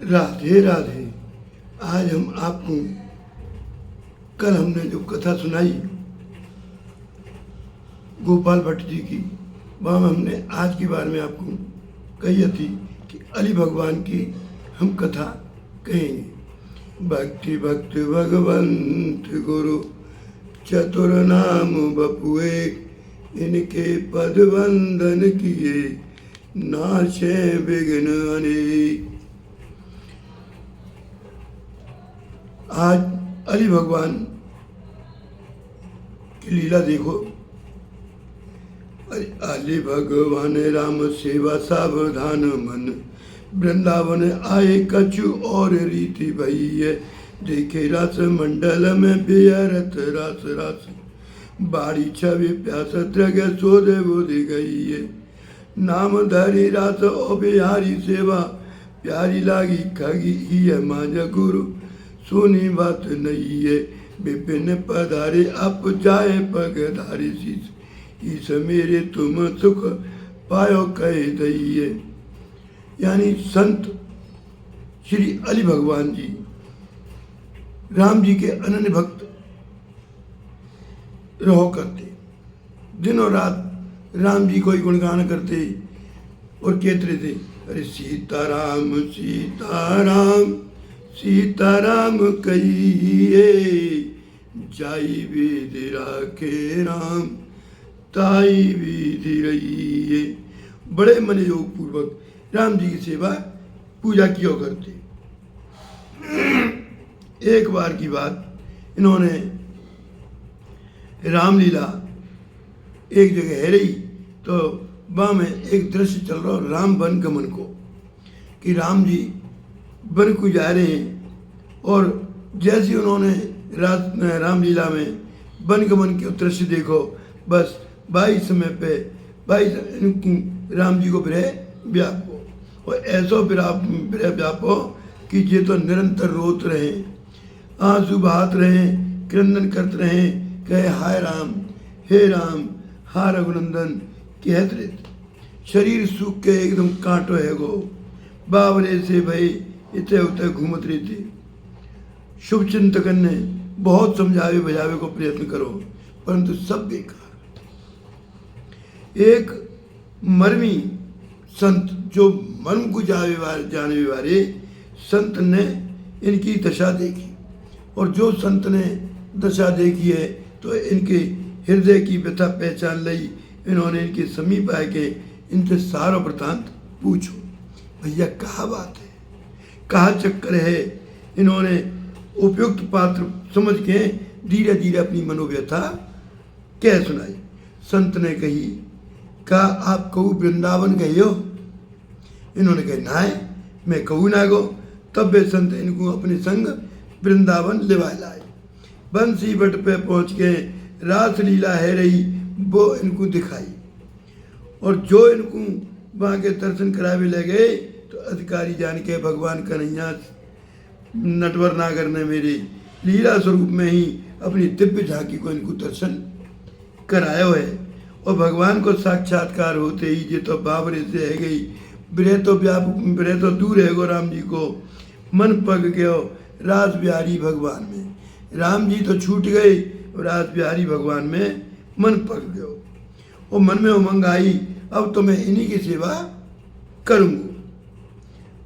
राधे राधे। आज हम आपको कल हमने जो कथा सुनाई गोपाल भट्ट जी की, वह हमने आज की बार में आपको कही थी कि अली भगवान की हम कथा कहेंगे। भक्ति भक्त भगवंत गुरु चतुर नाम बपुए, इनके पद वंदन किए नाशे विघ्न अनेक। आज अली भगवान की लीला देखो। अली भगवान राम सेवा सावधान मन, वृंदावन आए कछु और रीति भई है। देखे रस मंडल में बियरत रस रस, बाड़ी छवि प्यास द्रग सोदे बोधि गई है। नाम धरी रस ओ बिहारी सेवा, प्यारी लागी खगी ही माज गुरु। सुनी बात नहीं है विपिन पधारे, अप जाए पगधारी शीश। ईस मेरे तुम सुख पायो कहे दइए। यानी संत श्री अली भगवान जी राम जी के अनन्य भक्त रहो करते, दिनों रात राम जी को ही गुणगान करते और कहते रहते, अरे सीताराम सीताराम सीताराम कहिए, जाई विधि राखे राम ताई विधि रहिए। बड़े मन योग पूर्वक राम जी की सेवा पूजा किया करते। एक बार की बात, इन्होंने रामलीला एक जगह है रही, तो वहाँ में एक दृश्य चल रहा राम वन गमन को, कि राम जी वन को जा रहे हैं और जैसे उन्होंने रामलीला में वन गमन के दृश्य देखो, बस बाई समय पे राम जी को विरह व्याप हो, और ऐसा विरह व्याप हो कि ये तो निरंतर रोत रहे, आंसू बहात रहे, क्रंदन करते रहे, कहे हाय राम हे राम हा रघुनंदन कहते रहते। शरीर सूख के एकदम कांटो है गो, बावरे से भाई इतने उतने घूमत रही थी। शुभ चिंतकन ने बहुत समझावे बजावे को प्रयत्न करो, परंतु सब बेकार। एक मर्मी संत जो मर्म को जाने वाले संत ने इनकी दशा देखी, और जो संत ने दशा देखी है तो इनके हृदय की व्यथा पहचान ली। इन्होंने इनके समीप आए के इनसे सारा वृतांत पूछो, भैया कहाँ बात है, कहाँ चक्कर है। इन्होंने उपयुक्त पात्र समझ के धीरे धीरे अपनी मनोव्यथा कह सुनाई। संत ने कही, कहा आप कहू वृंदावन गए हो? इन्होंने कहा ना मैं कहू ना गो। तब वे संत इनको अपने संग वृंदावन लेवाए लाए। बंसी बट पे पहुंच के रास लीला है रही वो इनको दिखाई, और जो इनको वहाँ के दर्शन करावे ले गए तो अधिकारी जान के भगवान कन्हैया नटवर नागर ने मेरे लीला स्वरूप में ही अपनी दिव्य झांकी को इनको दर्शन कराया है। और भगवान को साक्षात्कार होते ही ये तो बाबरे से है गई, विरह तो दूर है गो राम जी को। मन पग गयो रास बिहारी भगवान में, राम जी तो छूट गए, रास बिहारी भगवान में मन पग गयो। और मन में उमंग आई, अब तो मैं इन्हीं की सेवा करूँगा।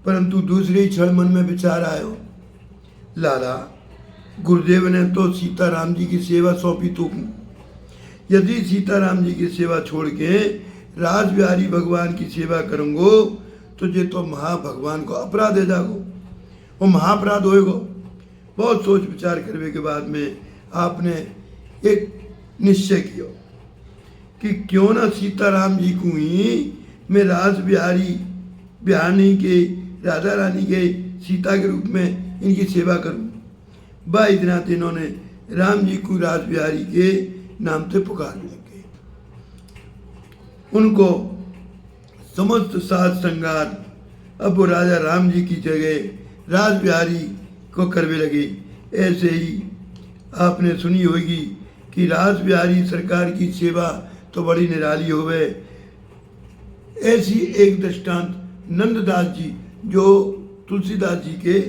परंतु दूसरे क्षण मन में विचार आयो, लाला गुरुदेव ने तो सीताराम जी की सेवा सौंपी तो, यदि सीताराम जी की सेवा छोड़ के राज बिहारी भगवान की सेवा करूँगो तो ये तो महाभगवान को अपराध है जागो, वो महाअपराध होएगो। बहुत सोच विचार करने के बाद में आपने एक निश्चय किया कि क्यों ना सीताराम जी को ही मैं राज बिहारी के राधा रानी के सीता के रूप में इनकी सेवा करूं। बाई दिनात इन्होंने राम जी को राज बिहारी के नाम से पुकारने लगे। उनको समस्त साज श्रृंगार अब वो राजा राम जी की जगह राज बिहारी को करवे लगे। ऐसे ही आपने सुनी होगी कि राज बिहारी सरकार की सेवा तो बड़ी निराली होवे। ऐसी एक दृष्टांत नंददास जी जो तुलसीदास जी के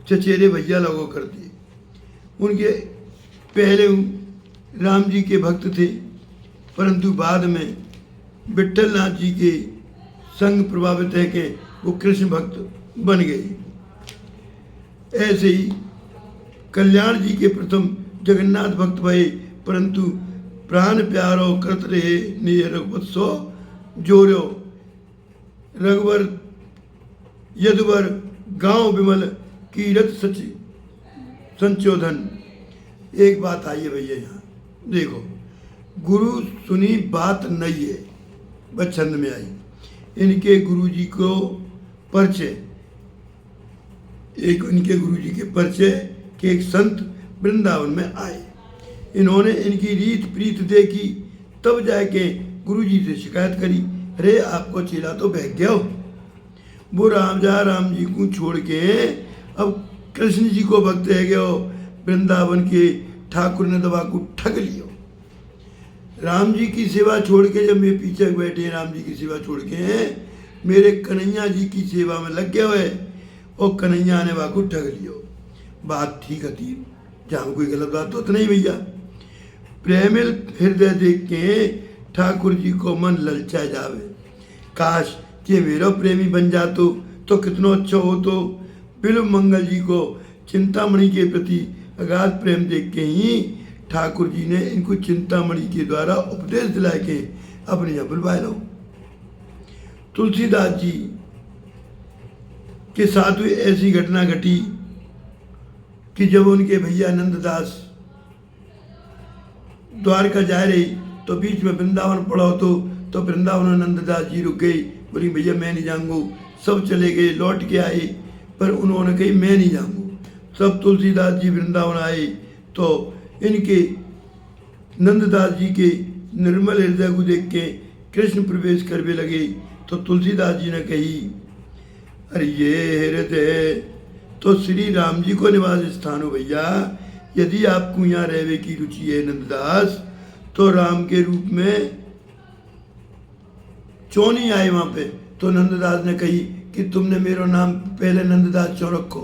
चचेरे भैया लोगों करते। उनके पहले राम जी के भक्त थे, परंतु बाद में विट्ठल नाथ जी के संग प्रभावित है कि वो कृष्ण भक्त बन गए। ऐसे ही कल्याण जी के प्रथम जगन्नाथ भक्त भये, परंतु प्राण प्यारो कृत रहे निज रघुपत सो जोर्यो। रघुवर यदुवर गांव विमल कीरत सच संचोधन। एक बात आई है भैया, यहाँ देखो, गुरु सुनी बात नहीं है, बस छंद में आई। इनके गुरु जी को परिचय, इनके गुरु जी के परिचय के एक संत वृंदावन में आए। इन्होंने इनकी रीत प्रीत देखी, तब जाके गुरु जी से शिकायत करी, अरे आपको चेला तो बह गया हो। वो राम जी को छोड़ के अब कृष्ण जी को भक्त है गए हो। वृंदावन के ठाकुर ने दबा को ठग लियो। राम जी की सेवा छोड़ के जब मेरे पीछे बैठे, राम जी की सेवा छोड़ के मेरे कन्हैया जी की सेवा में लग गए हुए, और कन्हैया ने वाकू ठग लियो। बात ठीक थी, जहाँ कोई गलत बात तो नहीं भैया। प्रेमिल हृदय देख के ठाकुर जी को मन ललचा जावे, काश ये मेरा प्रेमी बन जातो तो कितना अच्छा हो। तो बिल्व मंगल जी को चिंतामणि के प्रति अगाध प्रेम देख के ही ठाकुर जी ने इनको चिंतामणि के द्वारा उपदेश दिला के अपने यहाँ बुलवाए लो। तुलसीदास जी के साथ हुई ऐसी घटना घटी कि जब उनके भैया नंददास द्वारका जा रही तो बीच में वृंदावन पड़ा हो, तो वृंदावन में नंददास जी रुक गई, बोली भैया मैं नहीं जाऊंगा। सब चले गए, लौट के आए, पर उन्होंने कही मैं नहीं जाऊंगा। सब तुलसीदास जी वृंदावन आए तो इनके नंददास जी के निर्मल हृदय को देख के कृष्ण प्रवेश करने लगे। तो तुलसीदास जी ने कही, अरे ये हृदय तो श्री राम जी को निवास स्थान हो भैया। यदि आपको यहाँ रहने की रुचि है नंददास, तो राम के रूप में क्यों नहीं आए वहाँ पे। तो नंददास ने कही कि तुमने मेरा नाम पहले नंददास क्यों रखो,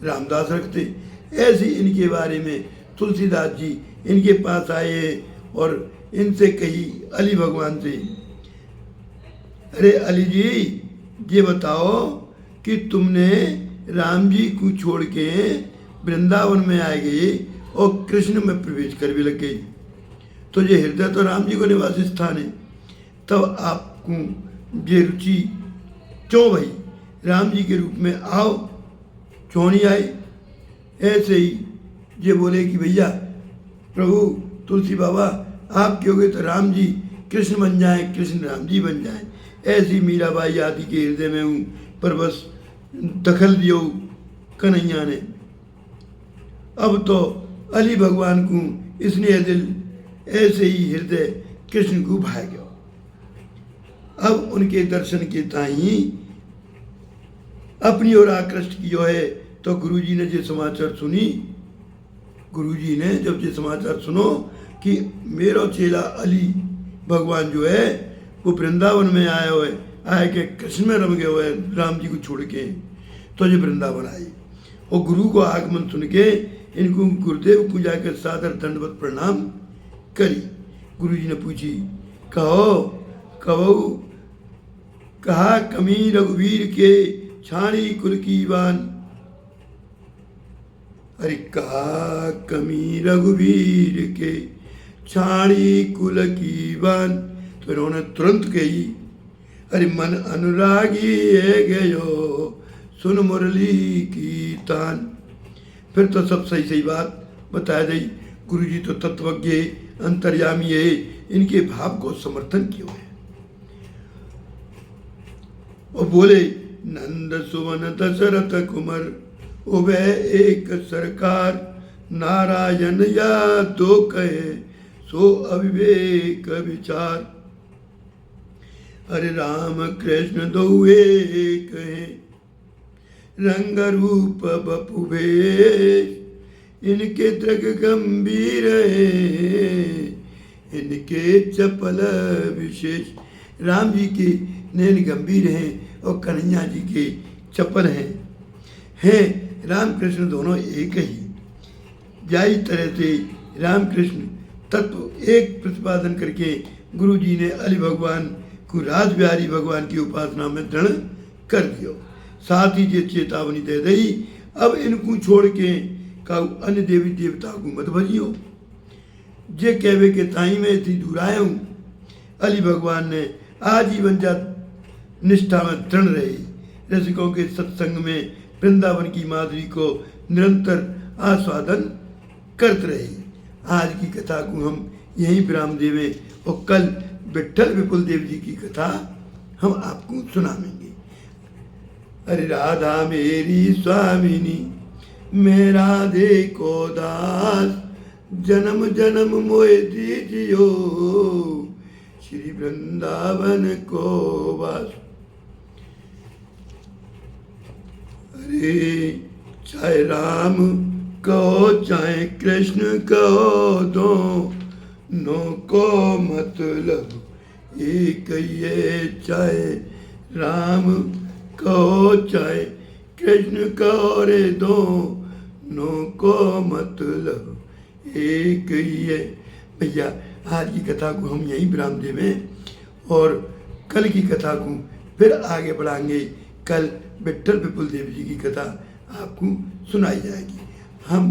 रामदास रखते। ऐसे इनके बारे में तुलसीदास जी इनके पास आए और इनसे कही अली भगवान से, अरे अली जी ये बताओ कि तुमने राम जी को छोड़ के वृंदावन में आ गई और कृष्ण में प्रवेश कर भी लग गई, तो ये हृदय तो राम जी को निवास स्थान है, तब आपको ये रुचि क्यों भाई, राम जी के रूप में आओ, क्यों नहीं आए। ऐसे ही ये बोले कि भैया प्रभु तुलसी बाबा आप कहोगे तो राम जी कृष्ण बन जाए, कृष्ण राम जी बन जाए। ऐसी मीराबाई आदि के हृदय में हूँ, पर बस दखल दियो कन्हैया ने। अब तो अली भगवान को इसने दिल ऐसे ही हृदय कृष्ण को भाग गया। अब उनके दर्शन के ताई अपनी ओर आकृष्ट कियो है। तो गुरुजी ने जो समाचार सुनी, गुरुजी ने जब ये समाचार सुनो कि मेरा चेला अली भगवान जो है वो वृंदावन में आया हुआ है, आए के कृष्ण में रम गए हुए राम जी को छोड़ के, तो ये वृंदावन आए। और गुरु को आगमन सुन के इनको गुरुदेव को जाकर सादर दंडवत प्रणाम करी। गुरुजी ने पूछी, कहो कहा कमी रघुवीर के छाणी कुल की बान। अरे कहा कमी रघुवीर के छाणी कुल की बान। तो इन्होंने तुरंत कही, अरे मन अनुरागी है गयो सुन मुरली की तान। फिर तो सब सही सही बात बता दी। गुरुजी तो तत्वज्ञ अंतर्यामी है, इनके भाव को समर्थन किया है और बोले, नंद सुवन दशरथ कुमार उभय एक सरकार, नारायण या तो कहे सो अविवेक विचार। अरे राम कृष्ण दो एक हैं, रंग रूप बपु भेष, इनके दृग गंभीर है, इनके चपल विशेष। राम जी के नैन गंभीर हैं और कन्हैया जी के चपल हैं। हैं रामकृष्ण दोनों एक ही। जाई तरह से रामकृष्ण तत्व एक प्रतिपादन करके गुरु जी ने अली भगवान को राज बिहारी भगवान की उपासना में दृढ़ कर दियो। साथ ही ये चेतावनी दे दई, अब इनको छोड़ के काऊ अन्य देवी देवता को मत भजियो। जे कहवे के ताई में इतनी दूर आया हूँ। अली भगवान ने आजीवन जात निष्ठा में दृढ़ रहे। रसिकों के सत्संग में वृंदावन की माधुरी को निरंतर आस्वादन करते रहे। आज की कथा को हम यहीं विराम देवे और कल विट्ठल विपुल देव जी की कथा हम आपको सुनाएंगे। अरे राधा मेरी स्वामिनी, मैं राधे को दास, जन्म जन्म मोए दीजियो, श्री वृंदावन को वास। अरे चाहे राम कहो चाहे कृष्ण कहो, दोनों को मतलब एक ये। चाहे राम कहो चाहे कृष्ण कहो रे, दोनों को मतलब एक ही है। भैया आज की कथा को हम यहीं विराम देवें और कल की कथा को फिर आगे बढ़ाएंगे। कल विट्ठल विपुल देव जी की कथा आपको सुनाई जाएगी। हम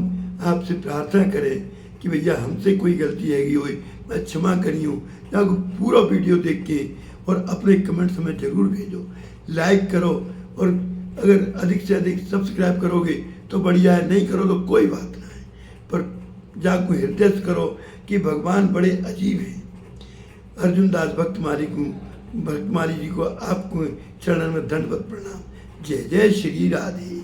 आपसे प्रार्थना करें कि भैया हमसे कोई गलती हैगी हो मैं क्षमा करी हूँ। या पूरा वीडियो देख के और अपने कमेंट्स में ज़रूर भेजो, लाइक करो और अगर अधिक से अधिक सब्सक्राइब करोगे तो बढ़िया है, नहीं करो तो कोई बात ना है, पर जाको हृदय से करो कि भगवान बड़े अजीब हैं। अर्जुन दास भक्तमाली जी को आपको चरणन में दंडवत प्रणाम। जय जय श्री राधे।